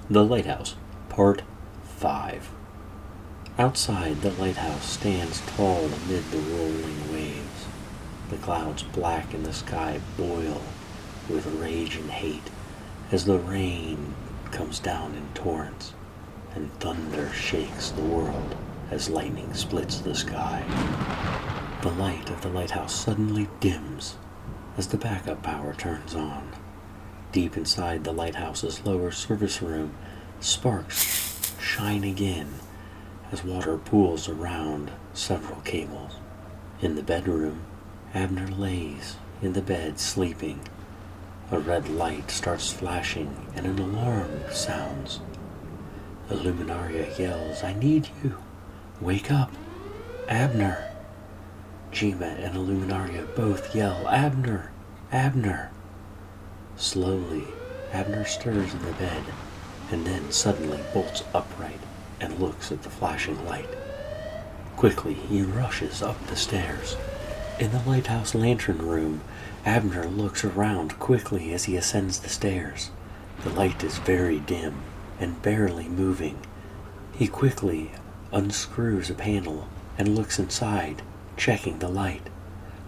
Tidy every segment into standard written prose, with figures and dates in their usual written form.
The Lighthouse, Part 5. Outside, the lighthouse stands tall amid the rolling waves. The clouds black in the sky boil with rage and hate as the rain comes down in torrents, and thunder shakes the world as lightning splits the sky. The light of the lighthouse suddenly dims as the backup power turns on. Deep inside the lighthouse's lower service room, sparks shine again as water pools around several cables. In the bedroom, Abner lays in the bed sleeping. A red light starts flashing and an alarm sounds. Illuminaria yells, "I need you! Wake up! Abner!" Gima and Illuminaria both yell, "Abner! Abner!" Slowly, Abner stirs in the bed and then suddenly bolts upright and looks at the flashing light. Quickly, he rushes up the stairs. In the lighthouse lantern room, Abner looks around quickly as he ascends the stairs. The light is very dim and barely moving. He quickly unscrews a panel and looks inside, checking the light.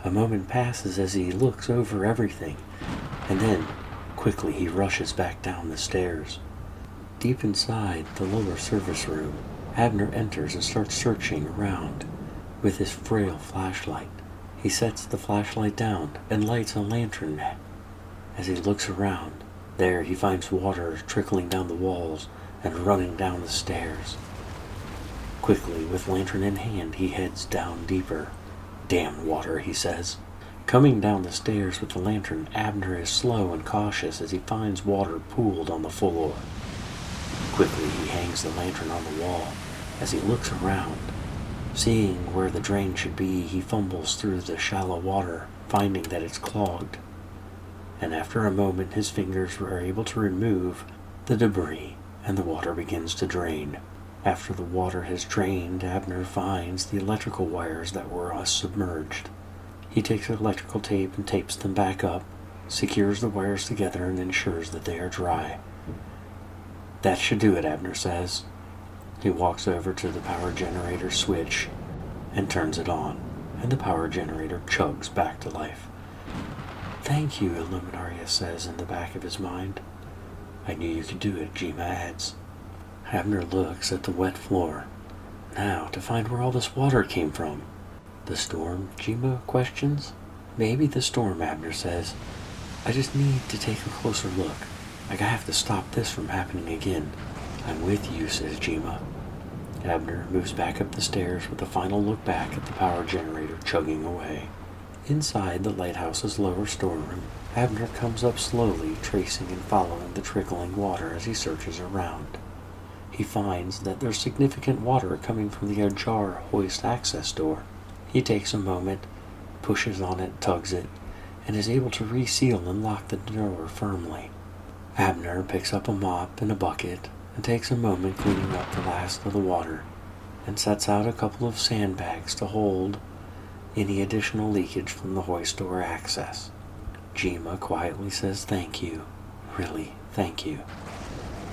A moment passes as he looks over everything, and then quickly he rushes back down the stairs. Deep inside the lower service room, Abner enters and starts searching around with his frail flashlight. He sets the flashlight down and lights a lantern. As he looks around, there he finds water trickling down the walls and running down the stairs. Quickly, with lantern in hand, he heads down deeper. "Damn water," he says. Coming down the stairs with the lantern, Abner is slow and cautious as he finds water pooled on the floor. Quickly, he hangs the lantern on the wall. As he looks around, seeing where the drain should be, he fumbles through the shallow water, finding that it's clogged. And after a moment, his fingers are able to remove the debris, and the water begins to drain. After the water has drained, Abner finds the electrical wires that were submerged. He takes electrical tape and tapes them back up, secures the wires together, and ensures that they are dry. "That should do it," Abner says. He walks over to the power generator switch and turns it on, and the power generator chugs back to life. "Thank you," Illuminaria says in the back of his mind. "I knew you could do it," Gima adds. Abner looks at the wet floor. Now, to find where all this water came from. "The storm?" Gima questions. "Maybe the storm," Abner says. "I just need to take a closer look. I have to stop this from happening again." "I'm with you," says Gima. Abner moves back up the stairs with a final look back at the power generator chugging away. Inside the lighthouse's lower storeroom, Abner comes up slowly, tracing and following the trickling water as he searches around. He finds that there's significant water coming from the ajar hoist access door. He takes a moment, pushes on it, tugs it, and is able to reseal and lock the door firmly. Abner picks up a mop and a bucket and takes a moment cleaning up the last of the water and sets out a couple of sandbags to hold any additional leakage from the hoist door access. Gima quietly says thank you. Really, thank you.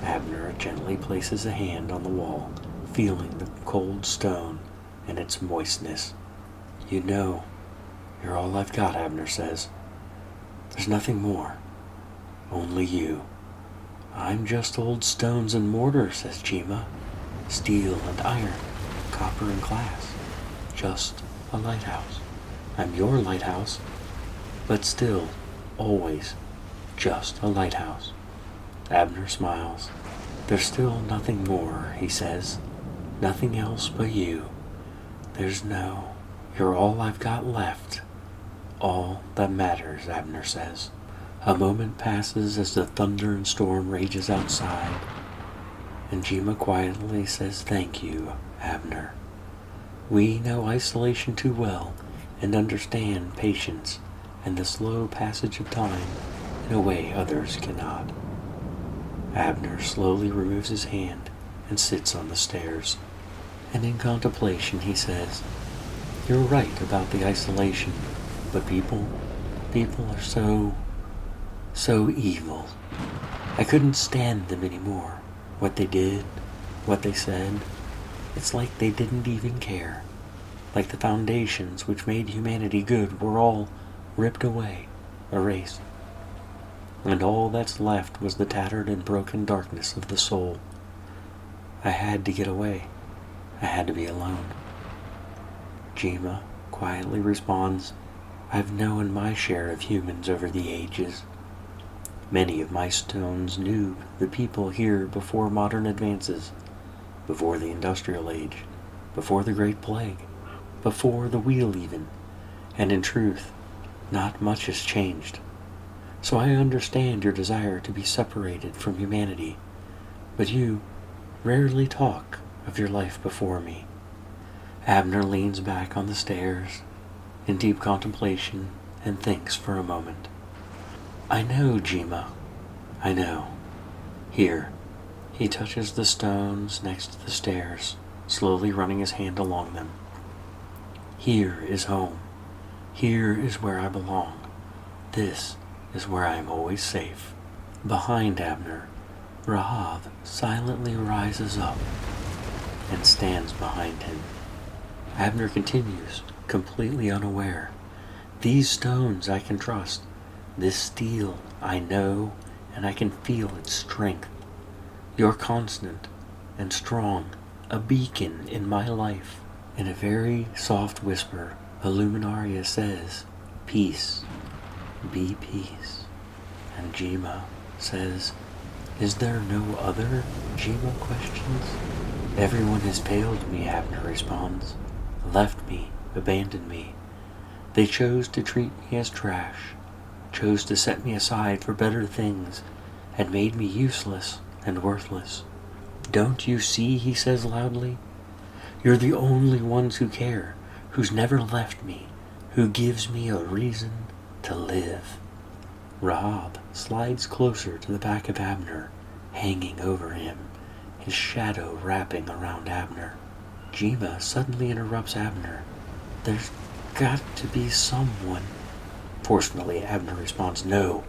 Abner gently places a hand on the wall, feeling the cold stone and its moistness. "You know, you're all I've got," Abner says. "There's nothing more. Only you." "I'm just old stones and mortar," says Gima. "Steel and iron, copper and glass. Just a lighthouse. I'm your lighthouse, but still, always, just a lighthouse." Abner smiles. "There's still nothing more," he says. "Nothing else but you. You're all I've got left. All that matters," Abner says. A moment passes as the thunder and storm rages outside, and Gima quietly says thank you, Abner. "We know isolation too well and understand patience and the slow passage of time in a way others cannot." Abner slowly removes his hand and sits on the stairs, and in contemplation he says, "You're right about the isolation, but people are so evil. I couldn't stand them anymore. What they did, what they said, it's like they didn't even care. Like the foundations which made humanity good were all ripped away, erased. And all that's left was the tattered and broken darkness of the soul. I had to get away. I had to be alone. Jima quietly responds, I've known my share of humans over the ages. Many of my stones knew the people here before modern advances, before the industrial age, before the Great Plague, before the wheel even, and in truth, not much has changed. So I understand your desire to be separated from humanity, but you rarely talk of your life before me. Abner leans back on the stairs in deep contemplation and thinks for a moment. I know, Jima. I know. Here, he touches the stones next to the stairs, slowly running his hand along them. Here is home. Here is where I belong. This is where I am always safe. Behind Abner, Rahav silently rises up and stands behind him. Abner continues, completely unaware. These stones I can trust. This steel I know, and I can feel its strength. You're constant and strong, a beacon in my life. In a very soft whisper, Illuminaria says, Peace, be peace. And Jima says, Is there no other? Jima questions. Everyone has failed me, Abner responds. Left me, abandoned me. They chose to treat me as trash, chose to set me aside for better things, and made me useless and worthless. Don't you see, he says loudly? You're the only ones who care, who's never left me, who gives me a reason to live. Rahab slides closer to the back of Abner, hanging over him, his shadow wrapping around Abner. Jima suddenly interrupts Abner. There's got to be someone. Forcefully, Abner responds, No.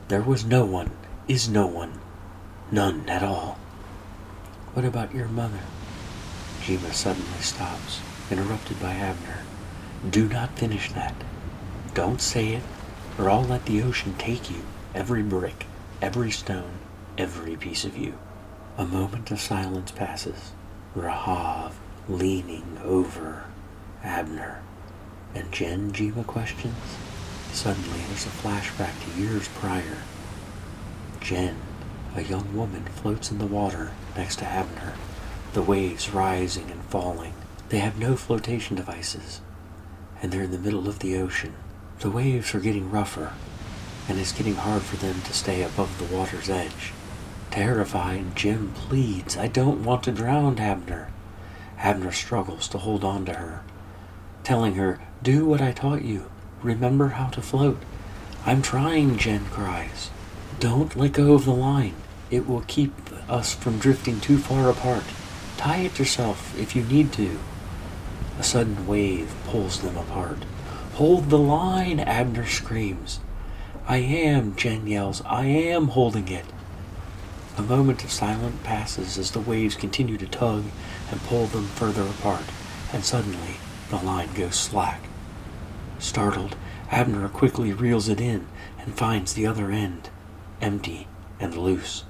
There was no one, is no one. None at all. What about your mother? Jima suddenly stops, interrupted by Abner. Do not finish that. Don't say it, or I'll let the ocean take you, every brick, every stone, every piece of you. A moment of silence passes, Rahav leaning over Abner. And Jen, Jima questions. Suddenly there's a flashback to years prior. Jen, a young woman, floats in the water next to Abner, the waves rising and falling. They have no flotation devices, and they're in the middle of the ocean. The waves are getting rougher, and it's getting hard for them to stay above the water's edge. Terrified, Jim pleads, I don't want to drown, Abner. Abner struggles to hold on to her, telling her, Do what I taught you. Remember how to float. I'm trying, Jen cries. Don't let go of the line. It will keep us from drifting too far apart. Tie it yourself if you need to. A sudden wave pulls them apart. Hold the line, Abner screams. I am, Jen yells. I am holding it. A moment of silence passes as the waves continue to tug and pull them further apart, and suddenly the line goes slack. Startled, Abner quickly reels it in and finds the other end, empty and loose.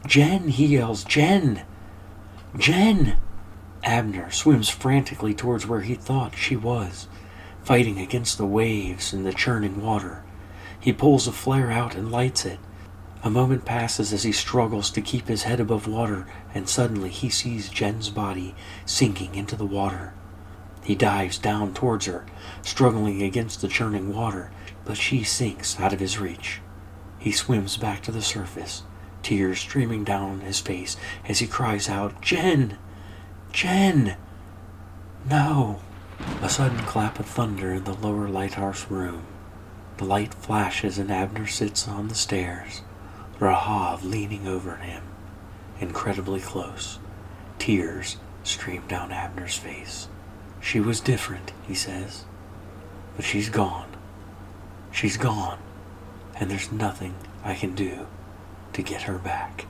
Jen, he yells, Jen! Jen! Abner swims frantically towards where he thought she was, fighting against the waves and the churning water. He pulls a flare out and lights it. A moment passes as he struggles to keep his head above water, and suddenly he sees Jen's body sinking into the water. He dives down towards her, struggling against the churning water, but she sinks out of his reach. He swims back to the surface, tears streaming down his face as he cries out, Jen! Jen! No! A sudden clap of thunder in the lower lighthouse room. The light flashes and Abner sits on the stairs, Rahav leaning over him, incredibly close. Tears stream down Abner's face. She was different, he says, but she's gone. She's gone, and there's nothing I can do to get her back.